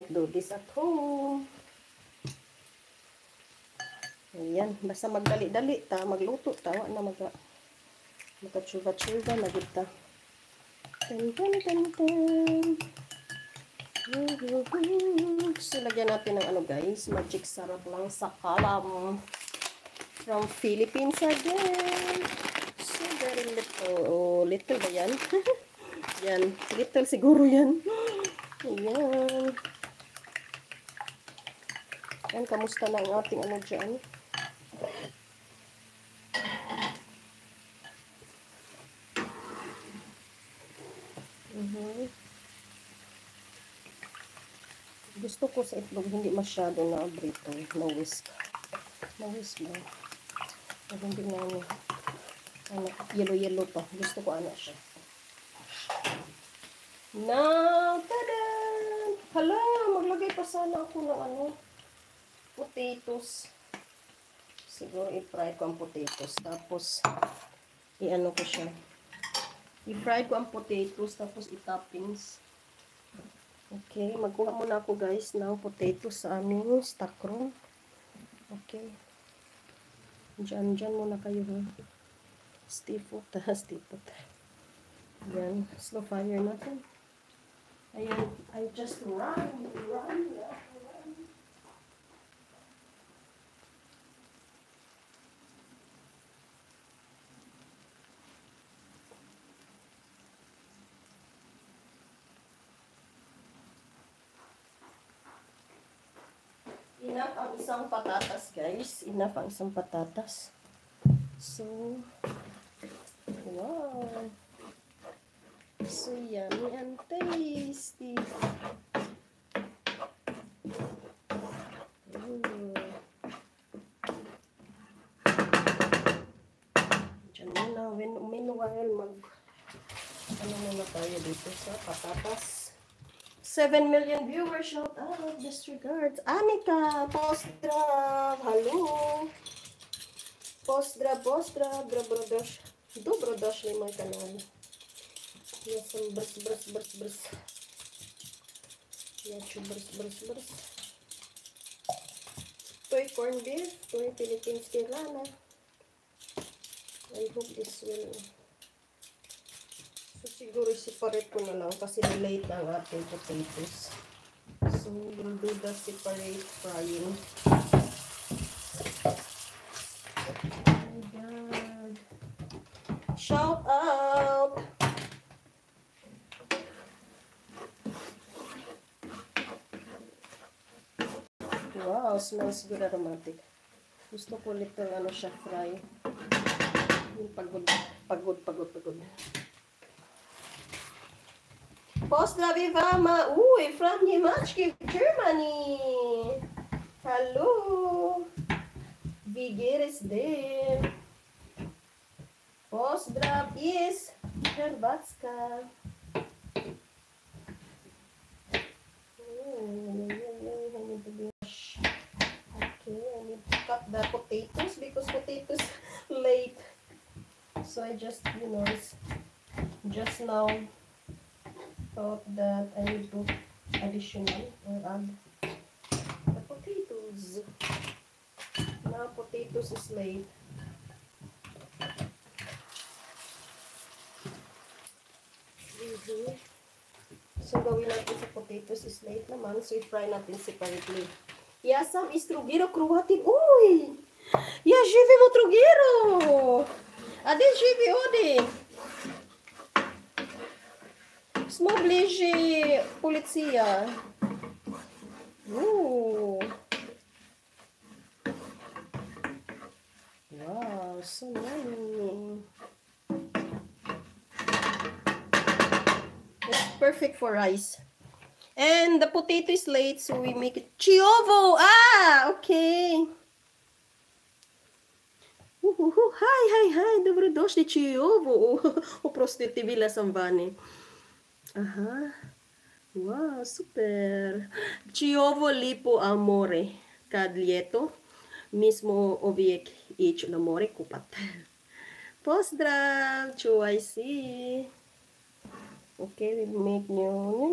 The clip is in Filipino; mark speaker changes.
Speaker 1: do this at home. Ayan, basta magdali-dali ta, magluto ta, na magkatsuga-tsuga na kita. Tan tan tan tan. So, lagyan natin ng ano guys, magic sarap lang sa kalam. From Philippines again. So, very little. Oh, little ba yan? Yan, little siguro yan. Ayan. Ayan, kamusta na ang ating ano dyan? Gusto ko sa itlog, hindi masyado na brito, na whisk. Na whisk mo. Hindi nga ano, yellow-yellow pa. Gusto ko ano siya. Now, tada! Hala, maglagay pa sana ako ng ano, potatoes. Siguro i-fry ko ang potatoes. Tapos, i-ano ko siya. I-fry ko ang potatoes, tapos i-toppings. Okay, magkuha muna ako guys ng potatoes sa aming stock room. Okay. Diyan muna kayo ha. Stay put. Yan, slow fire natin. Ayan, I just run. Enough ang isang patatas, guys. Enough ang isang patatas. So, wow. So yummy and tasty. Diyan muna, meanwhile, ano muna tayo dito sa patatas. 7 million viewers, shout out, disregards. Anika, post-drop, hello. Post-drop, brodosh. Dobrodosh na yung kanal. Yes, brs. Yachu, brs. Toy corn beef, toy Philippines Kirana. I hope this will... So, siguro separate ko na lang kasi late na ang ating potatoes. So, we'll do the separate frying. Oh my God. Shout out! Wow, smells good, aromatic. Gusto ko little ano siya fry. Yung pagod. Pozdra Vivama, from Niemczech, Germany. Hallo. Wie geht es denn? Pozdra is Herbatska. Okay, I need to cut the potatoes because potatoes late. So I just, just now thought that I need to additional or add the potatoes. Now potatoes is late. So gawin natin sa potatoes is late naman. So i-fry natin separately. Ja sam iz Trugiro kruhatim. Uj! Ja živim u Trugiro! A gdje živi ovdje? Smo bliži policija. Wow, so yummy. It's perfect for rice. And the potato is late, so we make it chiovo. Ah, okay. Hi. Dobrodošli chiovo. Oprostite, bila sam vani. Aha. Wow, super. Chiovo lipo amore. Kad lieto. Mi smo uvijek ići na more kupat. Pozdrav, čuvaj si. Okay, we make more.